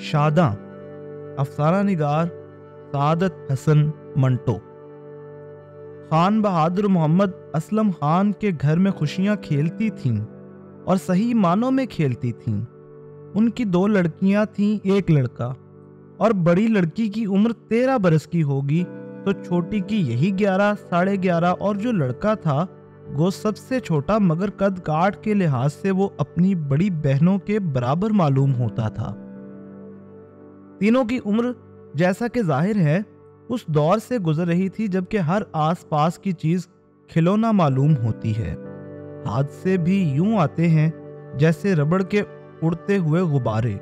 شاداں افسانہ نگار سعادت حسن منٹو۔ خان بہادر محمد اسلم خان کے گھر میں خوشیاں کھیلتی تھیں اور صحیح معنوں میں کھیلتی تھیں۔ ان کی 2 لڑکیاں تھیں، 1 لڑکا، اور بڑی لڑکی کی عمر 13 برس کی ہوگی تو چھوٹی کی یہی 11 ساڑھے 11، اور جو لڑکا تھا وہ سب سے چھوٹا مگر قد کاٹ کے لحاظ سے وہ اپنی بڑی بہنوں کے برابر معلوم ہوتا تھا۔ تینوں کی عمر جیسا کہ ظاہر ہے اس دور سے گزر رہی تھی جبکہ ہر آس پاس کی چیز کھلونا معلوم ہوتی ہے۔ حادثے بھی یوں آتے ہیں جیسے ربڑ کے اڑتے ہوئے غبارے،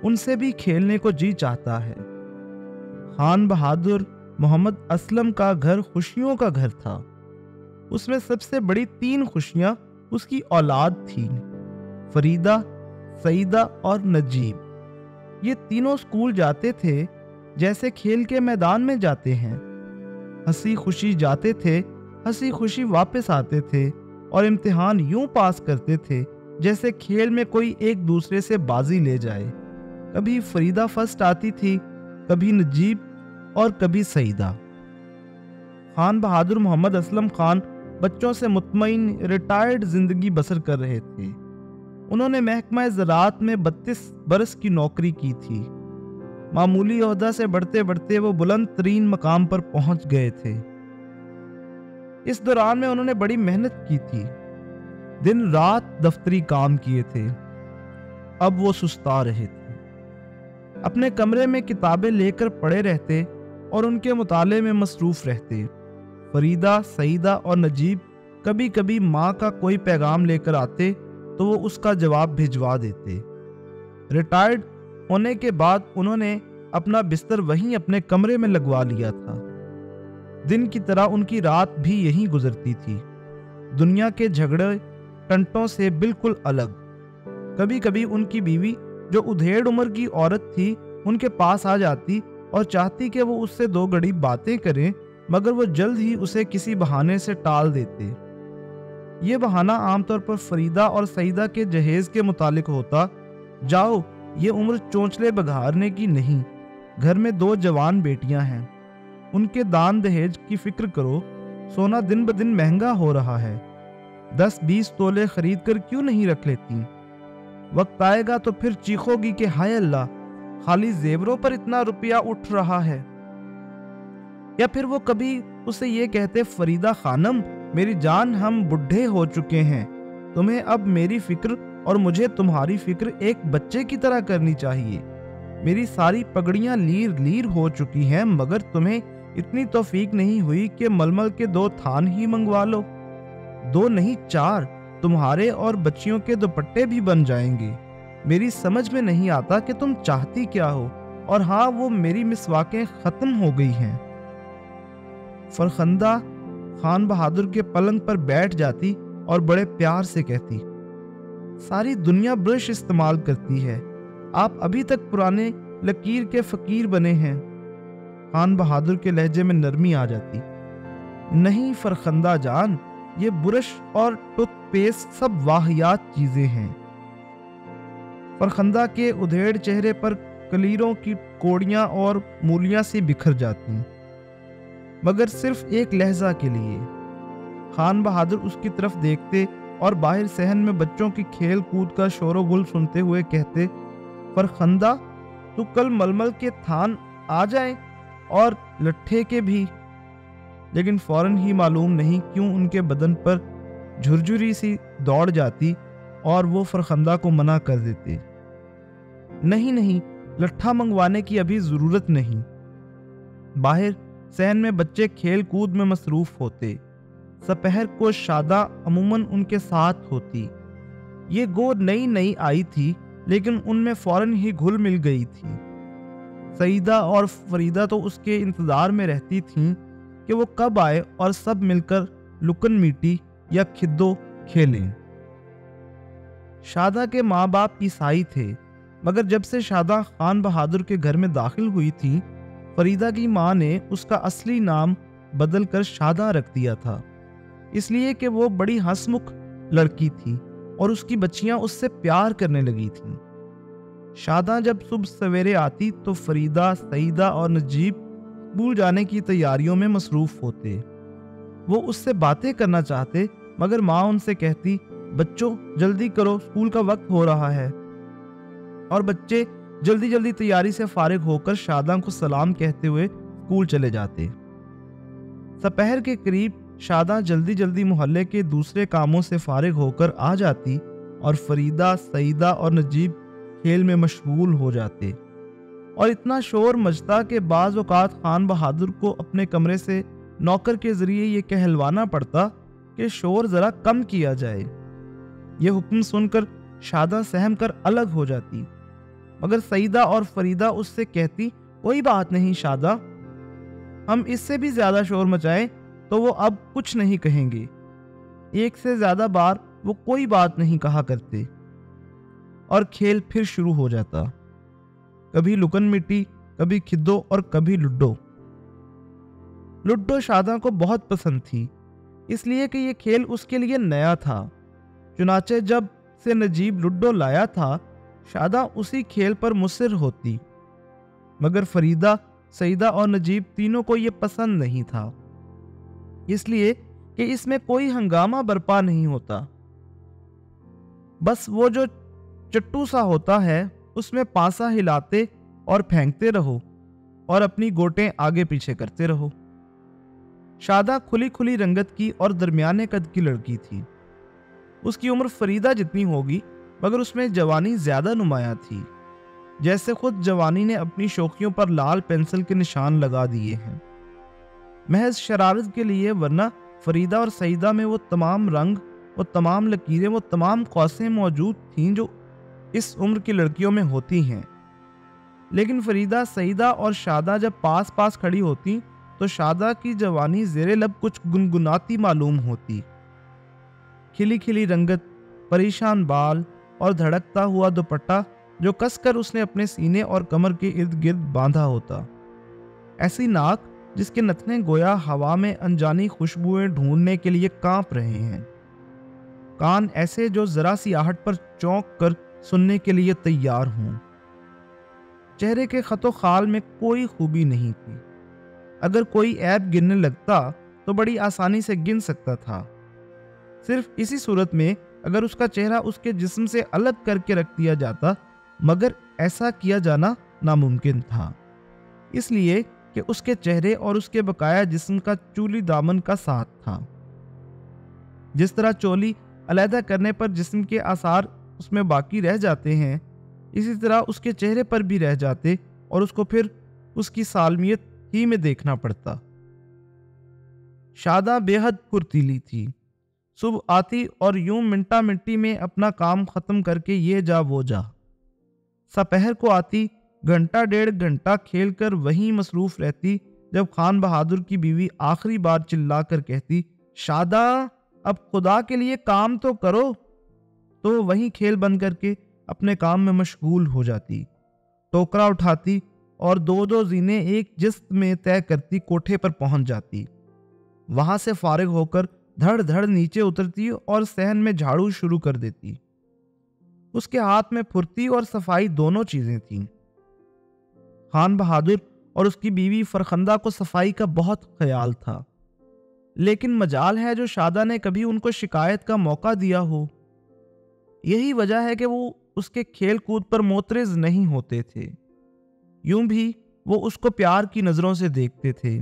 ان سے بھی کھیلنے کو جی چاہتا ہے۔ خان بہادر محمد اسلم کا گھر خوشیوں کا گھر تھا۔ اس میں سب سے بڑی 3 خوشیاں اس کی اولاد تھیں، فریدہ، سعیدہ اور نجیب۔ یہ تینوں اسکول جاتے تھے جیسے کھیل کے میدان میں جاتے ہیں، ہنسی خوشی جاتے تھے، ہنسی خوشی واپس آتے تھے، اور امتحان یوں پاس کرتے تھے جیسے کھیل میں کوئی ایک دوسرے سے بازی لے جائے۔ کبھی فریدہ فرسٹ آتی تھی، کبھی نجیب اور کبھی سعیدہ۔ خان بہادر محمد اسلم خان بچوں سے مطمئن ریٹائرڈ زندگی بسر کر رہے تھے۔ انہوں نے محکمہ زراعت میں 32 برس کی نوکری کی تھی۔ معمولی عہدہ سے بڑھتے بڑھتے وہ بلند ترین مقام پر پہنچ گئے تھے۔ اس دوران میں انہوں نے بڑی محنت کی تھی، دن رات دفتری کام کیے تھے۔ اب وہ سستا رہے تھے، اپنے کمرے میں کتابیں لے کر پڑھے رہتے اور ان کے مطالعے میں مصروف رہتے۔ فریدہ، سعیدہ اور نجیب کبھی کبھی ماں کا کوئی پیغام لے کر آتے تو وہ اس کا جواب بھجوا دیتے۔ ریٹائرڈ ہونے کے بعد انہوں نے اپنا بستر وہیں اپنے کمرے میں لگوا لیا تھا۔ دن کی طرح ان کی رات بھی یہیں گزرتی تھی، دنیا کے جھگڑے ٹنٹوں سے بالکل الگ۔ کبھی کبھی ان کی بیوی جو ادھیڑ عمر کی عورت تھی ان کے پاس آ جاتی اور چاہتی کہ وہ اس سے 2 گھڑی باتیں کریں، مگر وہ جلد ہی اسے کسی بہانے سے ٹال دیتے۔ یہ بہانہ عام طور پر فریدہ اور سعیدہ کے جہیز کے متعلق ہوتا، جاؤ یہ عمر چونچلے بگھارنے کی نہیں، گھر میں 2 جوان بیٹیاں ہیں، ان کے دان دہیج کی فکر کرو، سونا دن بدن مہنگا ہو رہا ہے، 10-20 تولے خرید کر کیوں نہیں رکھ لیتی؟ وقت آئے گا تو پھر چیخو گی کہ ہائے اللہ، خالی زیوروں پر اتنا روپیہ اٹھ رہا ہے۔ یا پھر وہ کبھی اسے یہ کہتے، فریدہ خانم میری جان، ہم بڈھے ہو چکے ہیں، تمہیں اب میری فکر اور مجھے تمہاری فکر ایک بچے کی طرح کرنی چاہیے۔ میری ساری پگڑیاں لیر لیر ہو چکی ہیں مگر تمہیں اتنی توفیق نہیں ہوئی کہ ململ کے 2 تھان ہی منگوا لو، 2 نہیں 4، تمہارے اور بچیوں کے دوپٹے بھی بن جائیں گے۔ میری سمجھ میں نہیں آتا کہ تم چاہتی کیا ہو، اور ہاں وہ میری مسواکیں ختم ہو گئی ہیں۔ فرخندہ خان بہادر کے پلنگ پر بیٹھ جاتی اور بڑے پیار سے کہتی، ساری دنیا برش استعمال کرتی ہے، آپ ابھی تک پرانے لکیر کے فقیر بنے ہیں۔ خان بہادر کے لہجے میں نرمی آ جاتی، نہیں فرخندہ جان، یہ برش اور ٹوتھ پیسٹ سب واہیات چیزیں ہیں۔ فرخندہ کے ادھیڑ چہرے پر کلیروں کی کوڑیاں اور مولیاں سی بکھر جاتی، مگر صرف ایک لہجہ کے لیے۔ خان بہادر اس کی طرف دیکھتے اور باہر صحن میں بچوں کی کھیل کود کا شور و گل سنتے ہوئے کہتے، فرخندہ تو کل ململ کے تھان آ جائیں اور لٹھے کے بھی۔ لیکن فوراً ہی معلوم نہیں کیوں ان کے بدن پر جھرجھری سی دوڑ جاتی اور وہ فرخندہ کو منع کر دیتے، نہیں لٹھا منگوانے کی ابھی ضرورت نہیں۔ باہر صحن میں بچے کھیل کود میں مصروف ہوتے، سپہر کو شاداں عموماً ان کے ساتھ ہوتی۔ یہ گو نئی آئی تھی لیکن ان میں فوراً ہی گھل مل گئی تھی۔ سعیدہ اور فریدہ تو اس کے انتظار میں رہتی تھیں کہ وہ کب آئے اور سب مل کر لکن میٹی یا کھدو کھیلیں۔ شاداں کے ماں باپ عیسائی تھے، مگر جب سے شاداں خان بہادر کے گھر میں داخل ہوئی تھی، فریدہ کی ماں نے اس کا اصلی نام بدل کر شاداں رکھ دیا تھا، اس لیے کہ وہ بڑی ہنس مکھ لڑکی تھی اور اس کی بچیاں اس سے پیار کرنے لگی تھیں۔ شاداں جب صبح سویرے آتی تو فریدہ، سعیدہ اور نجیب اسکول جانے کی تیاریوں میں مصروف ہوتے۔ وہ اس سے باتیں کرنا چاہتے مگر ماں ان سے کہتی، بچوں جلدی کرو، اسکول کا وقت ہو رہا ہے۔ اور بچے جلدی جلدی تیاری سے فارغ ہو کر شاداں کو سلام کہتے ہوئے اسکول چلے جاتے۔ سپہر کے قریب شاداں جلدی جلدی محلے کے دوسرے کاموں سے فارغ ہو کر آ جاتی اور فریدہ، سعیدہ اور نجیب کھیل میں مشغول ہو جاتے، اور اتنا شور مچتا کہ بعض اوقات خان بہادر کو اپنے کمرے سے نوکر کے ذریعے یہ کہلوانا پڑتا کہ شور ذرا کم کیا جائے۔ یہ حکم سن کر شاداں سہم کر الگ ہو جاتی، مگر سعیدہ اور فریدہ اس سے کہتی، کوئی بات نہیں شاداں، ہم اس سے بھی زیادہ شور مچائیں تو وہ اب کچھ نہیں کہیں گے۔ ایک سے زیادہ بار وہ کوئی بات نہیں کہا کرتے، اور کھیل پھر شروع ہو جاتا، کبھی لکن مٹی، کبھی کھدو اور کبھی لڈو۔ لڈو شاداں کو بہت پسند تھی، اس لیے کہ یہ کھیل اس کے لیے نیا تھا۔ چنانچہ جب سے نجیب لڈو لایا تھا، شاداں اسی کھیل پر مصر ہوتی، مگر فریدہ، سعیدہ اور نجیب تینوں کو یہ پسند نہیں تھا، اس لیے کہ اس میں کوئی ہنگامہ برپا نہیں ہوتا، بس وہ جو چٹو سا ہوتا ہے اس میں پانسا ہلاتے اور پھینکتے رہو اور اپنی گوٹیں آگے پیچھے کرتے رہو۔ شاداں کھلی کھلی رنگت کی اور درمیانے قد کی لڑکی تھی۔ اس کی عمر فریدہ جتنی ہوگی، مگر اس میں جوانی زیادہ نمایاں تھی، جیسے خود جوانی نے اپنی شوخیوں پر لال پینسل کے نشان لگا دیے ہیں۔ محض شرارت کے لیے، ورنہ فریدہ اور سعیدہ میں وہ تمام رنگ، وہ تمام لکیریں، وہ تمام قوسیں موجود تھیں جو اس عمر کی لڑکیوں میں ہوتی ہیں۔ لیکن فریدہ، سعیدہ اور شاداں جب پاس پاس کھڑی ہوتی تو شاداں کی جوانی زیر لب کچھ گنگناتی معلوم ہوتی۔ کھلی کھلی رنگت، پریشان بال اور دھڑکتا ہوا دوپٹہ جو کس کر اس نے اپنے سینے اور کمر کے ارد گرد باندھا ہوتا، ایسی ناک جس کے نتنے گویا ہوا میں انجانی خوشبوئیں ڈھونڈنے کے لیے کانپ رہے ہیں، کان ایسے جو ذرا سی آہٹ پر چونک کر سننے کے لیے تیار ہوں۔ چہرے کے خط و خال میں کوئی خوبی نہیں تھی، اگر کوئی عیب گننے لگتا تو بڑی آسانی سے گن سکتا تھا، صرف اسی صورت میں اگر اس کا چہرہ اس کے جسم سے الگ کر کے رکھ دیا جاتا، مگر ایسا کیا جانا ناممکن تھا، اس لیے کہ اس کے چہرے اور اس کے بقایا جسم کا چولی دامن کا ساتھ تھا۔ جس طرح چولی علیحدہ کرنے پر جسم کے آثار اس میں باقی رہ جاتے ہیں، اسی طرح اس کے چہرے پر بھی رہ جاتے اور اس کو پھر اس کی سالمیت ہی میں دیکھنا پڑتا۔ شاداں بے حد پھرتیلی تھی، صبح آتی اور یوں منٹا منٹی میں اپنا کام ختم کر کے یہ جا وہ جا، سپہر کو آتی، گھنٹہ ڈیڑھ گھنٹہ کھیل کر وہیں مصروف رہتی، جب خان بہادر کی بیوی آخری بار چلا کر کہتی، شاداں اب خدا کے لیے کام تو کرو، تو وہیں کھیل بند کر کے اپنے کام میں مشغول ہو جاتی، ٹوکرا اٹھاتی اور دو دو زینے ایک جست میں طے کرتی کوٹھے پر پہنچ جاتی، وہاں سے فارغ ہو کر دھڑ دھڑ نیچے اترتی اور صحن میں جھاڑو شروع کر دیتی۔ اس کے ہاتھ میں پھرتی اور صفائی دونوں چیزیں تھیں۔ خان بہادر اور اس کی بیوی فرخندہ کو صفائی کا بہت خیال تھا، لیکن مجال ہے جو شاداں نے کبھی ان کو شکایت کا موقع دیا ہو۔ یہی وجہ ہے کہ وہ اس کے کھیل کود پر معترض نہیں ہوتے تھے، یوں بھی وہ اس کو پیار کی نظروں سے دیکھتے تھے،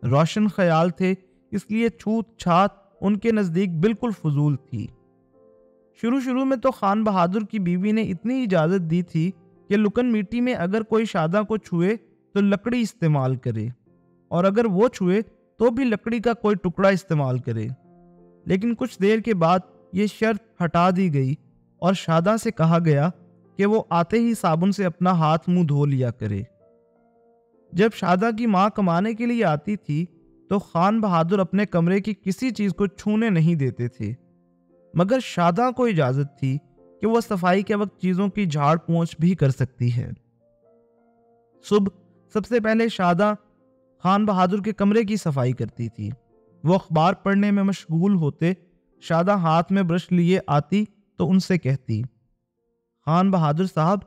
روشن خیال تھے، اس لیے چھوت چھات ان کے نزدیک بالکل فضول تھی۔ شروع میں تو خان بہادر کی بیوی نے اتنی اجازت دی تھی کہ لکن میٹی میں اگر کوئی شاداں کو چھوئے تو لکڑی استعمال کرے، اور اگر وہ چھوئے تو بھی لکڑی کا کوئی ٹکڑا استعمال کرے، لیکن کچھ دیر کے بعد یہ شرط ہٹا دی گئی اور شاداں سے کہا گیا کہ وہ آتے ہی صابن سے اپنا ہاتھ منہ دھو لیا کرے۔ جب شاداں کی ماں کمانے کے لیے آتی تھی تو خان بہادر اپنے کمرے کی کسی چیز کو چھونے نہیں دیتے تھے، مگر شاداں کو اجازت تھی کہ وہ صفائی کے وقت چیزوں کی جھاڑ پونچھ بھی کر سکتی ہے۔ صبح سب سے پہلے شاداں خان بہادر کے کمرے کی صفائی کرتی تھی، وہ اخبار پڑھنے میں مشغول ہوتے، شاداں ہاتھ میں برش لیے آتی تو ان سے کہتی، خان بہادر صاحب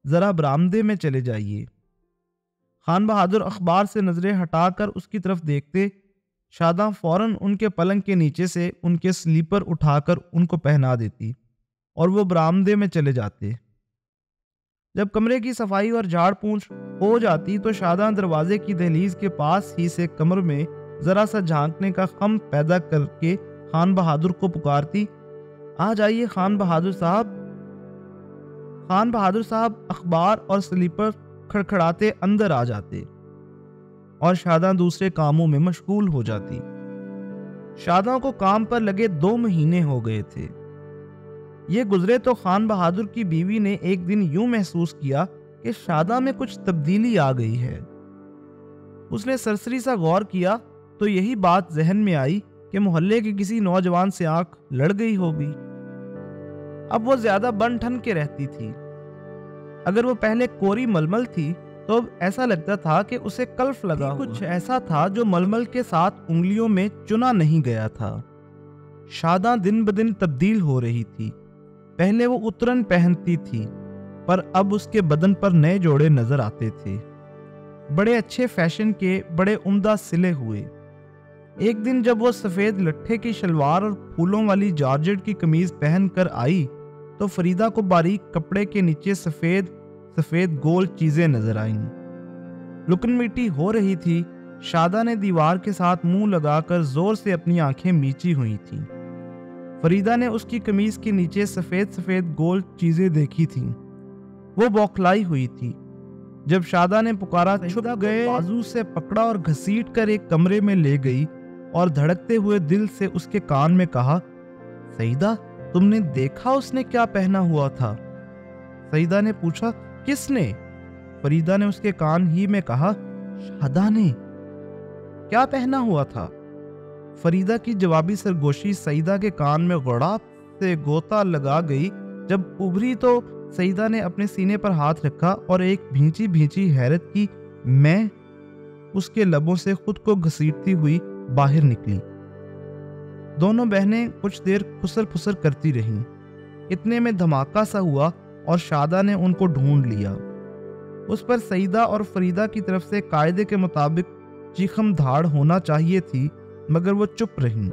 ذرا برآمدے میں چلے جائیے۔ خان بہادر اخبار سے نظریں ہٹا کر اس کی طرف دیکھتے، شاداں فوراً ان کے پلنگ کے نیچے سے ان کے سلیپر اٹھا کر ان کو پہنا دیتی اور وہ برآمدے میں چلے جاتے۔ جب کمرے کی صفائی اور جھاڑ پونچھ ہو جاتی تو شاداں دروازے کی دہلیز کے پاس ہی سے کمر میں ذرا سا جھانکنے کا خم پیدا کر کے خان بہادر کو پکارتی، آ جائیے خان بہادر صاحب۔ خان بہادر صاحب اخبار اور سلیپر کھڑکھڑاتے اندر آ جاتے اور شاداں دوسرے کاموں میں مشغول ہو جاتی۔ شاداں کو کام پر لگے 2 مہینے ہو گئے تھے۔ یہ گزرے تو خان بہادر کی بیوی نے ایک دن یوں محسوس کیا کہ شاداں میں کچھ تبدیلی آ گئی ہے۔ اس نے سرسری سا غور کیا تو یہی بات ذہن میں آئی کہ محلے کے کسی نوجوان سے آنکھ لڑ گئی ہوگی۔ اب وہ زیادہ بن ٹھن کے رہتی تھی۔ اگر وہ پہلے کوری ململ تھی تو اب ایسا لگتا تھا کہ اسے کلف لگا ہوا۔ کچھ ایسا تھا جو ململ کے ساتھ انگلیوں میں چنا نہیں گیا تھا۔ شاداں دن بدن تبدیل ہو رہی تھی۔ پہلے وہ اترن پہنتی تھی پر اب اس کے بدن پر نئے جوڑے نظر آتے تھے، بڑے اچھے فیشن کے، بڑے عمدہ سلے ہوئے۔ ایک دن جب وہ سفید لٹھے کی شلوار اور پھولوں والی جارجٹ کی قمیض پہن کر آئی تو فریدہ کو باریک کپڑے کے نیچے سفید سفید گول چیزیں نظر آئیں۔ لکن میٹی ہو رہی تھی۔ شاداں نے دیوار کے ساتھ منہ لگا کر زور سے اپنی آنکھیں میچی ہوئی تھیں۔ فریدہ نے اس کی قمیض کے نیچے سفید سفید گول چیزیں دیکھی تھیں۔ وہ بوکھلائی ہوئی تھی۔ جب شاداں نے پکارا، چھپ گئے، بازو سے پکڑا اور گھسیٹ کر ایک کمرے میں لے گئی اور دھڑکتے ہوئے دل سے اس کے کان میں کہا، سعیدہ تم نے دیکھا اس نے کیا پہنا ہوا تھا؟ سعیدہ نے پوچھا، کس نے؟ فریدہ نے اس کے کان ہی میں کہا، شاداں نے۔ کیا پہنا ہوا تھا؟ فریدہ کی جوابی سرگوشی سعیدہ کے کان میں غڑاپ سے گوتا لگا گئی۔ جب ابھری تو سعیدہ نے اپنے سینے پر ہاتھ رکھا اور ایک بھینچی بھینچی حیرت کی میں اس کے لبوں سے خود کو گھسیٹتی ہوئی باہر نکلی۔ دونوں بہنیں کچھ دیر خسر پھسر کرتی رہیں۔ اتنے میں دھماکہ سا ہوا اور شاداں نے ان کو ڈھونڈ لیا۔ اس پر سعیدہ اور فریدہ کی طرف سے قاعدے کے مطابق چیخم دھاڑ ہونا چاہیے تھی، مگر وہ چپ رہیں۔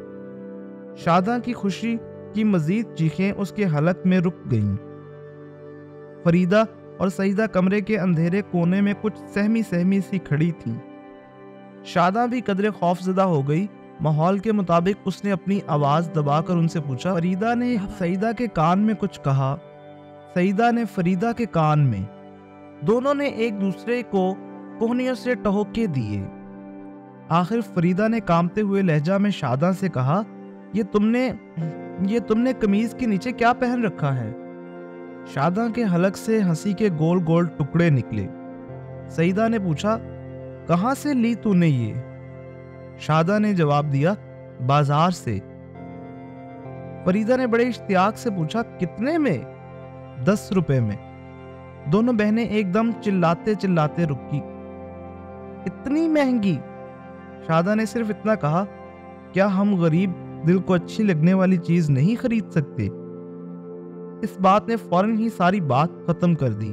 شاداں کی خوشی کی مزید چیخیں اس کے حلق میں رک گئیں۔ فریدہ اور سعیدہ کمرے کے اندھیرے کونے میں کچھ سہمی سہمی سی کھڑی تھیں۔ شاداں بھی قدرے خوف زدہ ہو گئی۔ ماحول کے مطابق اس نے اپنی آواز دبا کر ان سے پوچھا۔ فریدہ نے سعیدہ کے کان میں کچھ کہا، سعیدہ نے فریدہ کے کان میں۔ دونوں نے ایک دوسرے کو کوہنیوں سے ٹہوکے دیے۔ آخر فریدہ نے کامتے ہوئے لہجہ میں شاداں سے کہا، یہ تم نے قمیض کے نیچے کیا پہن رکھا ہے؟ شاداں کے حلق سے ہنسی کے گول گول ٹکڑے نکلے۔ سعیدہ نے پوچھا، کہاں سے لی تو نے یہ؟ شاداں نے جواب دیا، بازار سے۔ فریدہ نے بڑے اشتیاق سے پوچھا، کتنے میں؟ 10 روپے میں۔ دونوں بہنیں ایک دم چلاتے چلاتے رکی۔ اتنی مہنگی؟ شاداں نے صرف اتنا کہا، کیا ہم غریب دل کو اچھی لگنے والی چیز نہیں خرید سکتے؟ اس بات نے فوراً ہی ساری بات ختم کر دی۔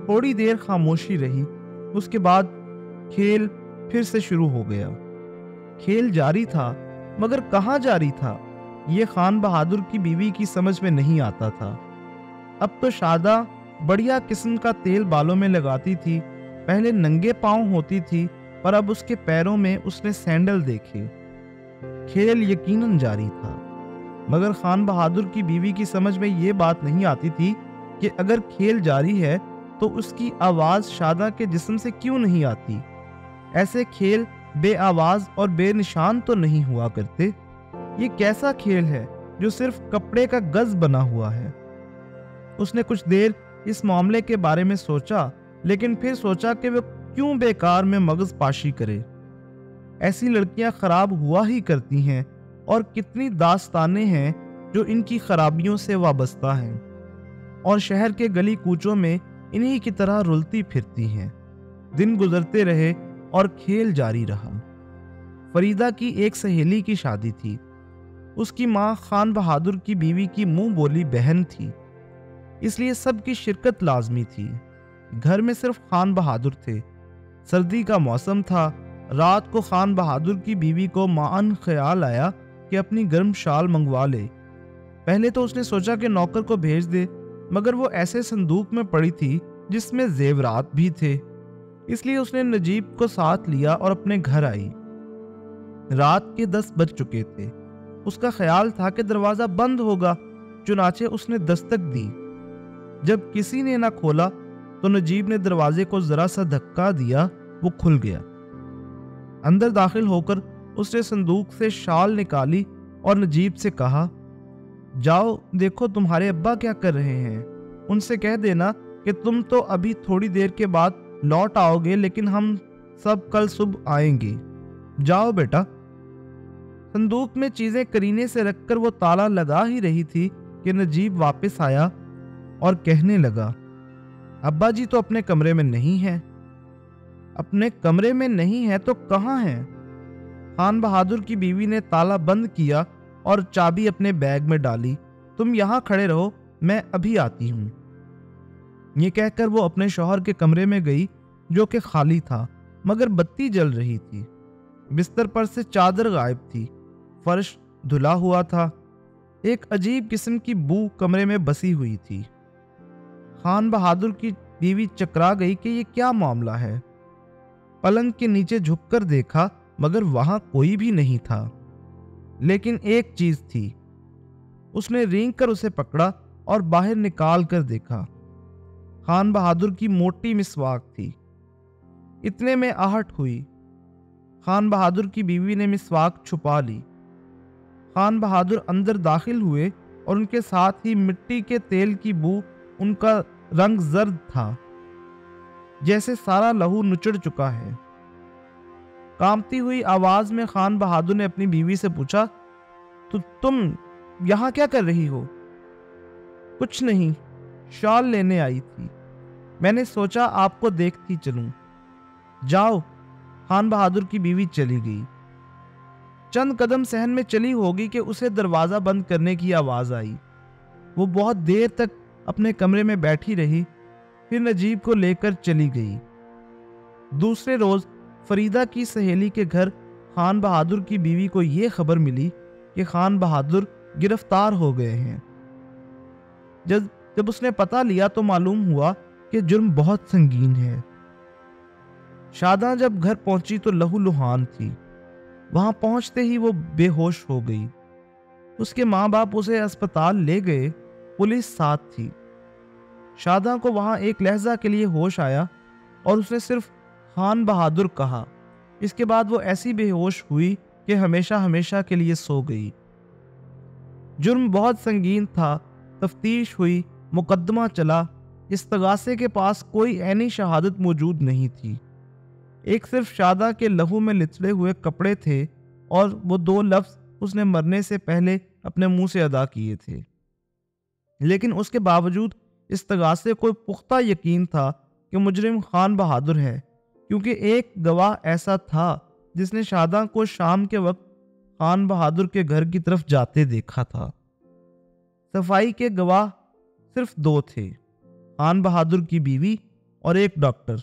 تھوڑی دیر خاموشی رہی۔ اس کے بعد کھیل پھر سے شروع ہو گیا۔ کھیل جاری تھا، مگر کہاں جاری تھا یہ خان بہادر کی بیوی کی سمجھ میں نہیں آتا تھا۔ اب تو شاداں بڑھیا قسم کا تیل بالوں میں لگاتی تھی۔ پہلے ننگے پاؤں ہوتی تھی پر اب اس کے پیروں میں اس نے سینڈل دیکھے۔ کھیل یقیناً جاری تھا، مگر خان بہادر کی بیوی کی سمجھ میں یہ بات نہیں آتی تھی کہ اگر کھیل جاری ہے تو اس کی آواز شاداں کے جسم سے کیوں نہیں آتی؟ ایسے کھیل بے آواز اور بے نشان تو نہیں ہوا کرتے۔ یہ کیسا کھیل ہے جو صرف کپڑے کا گز بنا ہوا ہے؟ اس نے کچھ دیر اس معاملے کے بارے میں سوچا، لیکن پھر سوچا کہ وہ کیوں بیکار میں مغز پاشی کرے۔ ایسی لڑکیاں خراب ہوا ہی کرتی ہیں، اور کتنی داستانیں ہیں جو ان کی خرابیوں سے وابستہ ہیں، اور شہر کے گلی کوچوں میں انہی کی طرح رلتی پھرتی ہیں۔ دن گزرتے رہے اور کھیل جاری رہا۔ فریدہ کی ایک سہیلی کی شادی تھی۔ اس کی ماں خان بہادر کی بیوی کی منہ بولی بہن تھی۔ اس لیے سب کی شرکت لازمی تھی۔ گھر میں صرف خان بہادر تھے۔ سردی کا موسم تھا۔ رات کو خان بہادر کی بیوی کو معاً خیال آیا کہ اپنی گرم شال منگوا لے۔ پہلے تو اس نے سوچا کہ نوکر کو بھیج دے، مگر وہ ایسے صندوق میں پڑی تھی جس میں زیورات بھی تھے، اس لیے اس نے نجیب کو ساتھ لیا اور اپنے گھر آئی۔ رات کے 10 بج چکے تھے۔ اس کا خیال تھا کہ دروازہ بند ہوگا، چنانچہ اس نے دستک دی۔ جب کسی نے نہ کھولا تو نجیب نے دروازے کو ذرا سا دھکا دیا، وہ کھل گیا۔ اندر داخل ہو کر اس نے صندوق سے شال نکالی اور نجیب سے کہا، جاؤ دیکھو تمہارے ابا کیا کر رہے ہیں، ان سے کہہ دینا کہ تم تو ابھی تھوڑی دیر کے بعد لوٹ آؤ گے، لیکن ہم سب کل صبح آئیں گے، جاؤ بیٹا۔ صندوق میں چیزیں کرینے سے رکھ کر وہ تالا لگا ہی رہی تھی کہ نجیب واپس آیا اور کہنے لگا، ابا جی تو اپنے کمرے میں نہیں ہیں۔ اپنے کمرے میں نہیں ہے تو کہاں ہیں؟ خان بہادر کی بیوی نے تالا بند کیا اور چابی اپنے بیگ میں ڈالی۔ تم یہاں کھڑے رہو، میں ابھی آتی ہوں۔ یہ کہہ کر وہ اپنے شوہر کے کمرے میں گئی، جو کہ خالی تھا مگر بتی جل رہی تھی۔ بستر پر سے چادر غائب تھی، فرش دھلا ہوا تھا، ایک عجیب قسم کی بو کمرے میں بسی ہوئی تھی۔ خان بہادر کی بیوی چکرا گئی کہ یہ کیا معاملہ ہے۔ پلنگ کے نیچے جھک کر دیکھا مگر وہاں کوئی بھی نہیں تھا، لیکن ایک چیز تھی۔ اس نے رینگ کر اسے پکڑا اور باہر نکال کر دیکھا۔ خان بہادر کی موٹی مسواک تھی۔ اتنے میں آہٹ ہوئی۔ خان بہادر کی بیوی نے مسواک چھپا لی۔ خان بہادر اندر داخل ہوئے اور ان کے ساتھ ہی مٹی کے تیل کی بو، ان کا رنگ زرد تھا، جیسے سارا لہو نچڑ چکا ہے۔ کانپتی ہوئی آواز میں خان بہادر نے اپنی بیوی سے پوچھا، تو تم یہاں کیا کر رہی ہو؟ کچھ نہیں، شال لینے آئی تھی، میں نے سوچا آپ کو دیکھتی چلوں۔ جاؤ۔ خان بہادر کی بیوی چلی گئی۔ چند قدم صحن میں چلی ہوگی کہ اسے دروازہ بند کرنے کی آواز آئی۔ وہ بہت دیر تک اپنے کمرے میں بیٹھی رہی، پھر نجیب کو لے کر چلی گئی۔ دوسرے روز فریدہ کی سہیلی کے گھر خان بہادر کی بیوی کو یہ خبر ملی کہ خان بہادر گرفتار ہو گئے ہیں۔ جب اس نے پتہ لیا تو معلوم ہوا کہ جرم بہت سنگین ہے۔ شاداں جب گھر پہنچی تو لہو لہان تھی۔ وہاں پہنچتے ہی وہ بے ہوش ہو گئی۔ اس کے ماں باپ اسے اسپتال لے گئے، پولیس ساتھ تھی۔ شاداں کو وہاں ایک لہجہ کے لیے ہوش آیا اور اس نے صرف خان بہادر کہا۔ اس کے بعد وہ ایسی بے ہوش ہوئی کہ ہمیشہ ہمیشہ کے لیے سو گئی۔ جرم بہت سنگین تھا۔ تفتیش ہوئی، مقدمہ چلا۔ استغاثے کے پاس کوئی عینی شہادت موجود نہیں تھی۔ ایک صرف شاداں کے لہو میں لثڑے ہوئے کپڑے تھے اور وہ 2 لفظ اس نے مرنے سے پہلے اپنے منہ سے ادا کیے تھے، لیکن اس کے باوجود استغاثے کو پختہ یقین تھا کہ مجرم خان بہادر ہے، کیونکہ ایک گواہ ایسا تھا جس نے شاداں کو شام کے وقت خان بہادر کے گھر کی طرف جاتے دیکھا تھا۔ صفائی کے گواہ صرف 2 تھے، خان بہادر کی بیوی اور ایک ڈاکٹر۔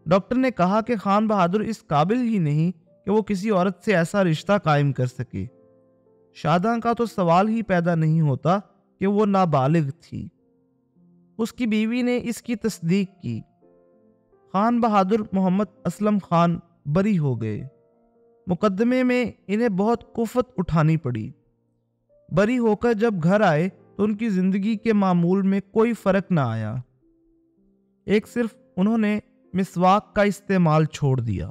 ڈاکٹر نے کہا کہ خان بہادر اس قابل ہی نہیں کہ وہ کسی عورت سے ایسا رشتہ قائم کر سکے۔ شاداں کا تو سوال ہی پیدا نہیں ہوتا کہ وہ نابالغ تھی۔ اس کی بیوی نے اس کی تصدیق کی۔ خان بہادر محمد اسلم خان بری ہو گئے۔ مقدمے میں انہیں بہت کفت اٹھانی پڑی۔ بری ہو کر جب گھر آئے تو ان کی زندگی کے معمول میں کوئی فرق نہ آیا، ایک صرف انہوں نے مسواک کا استعمال چھوڑ دیا۔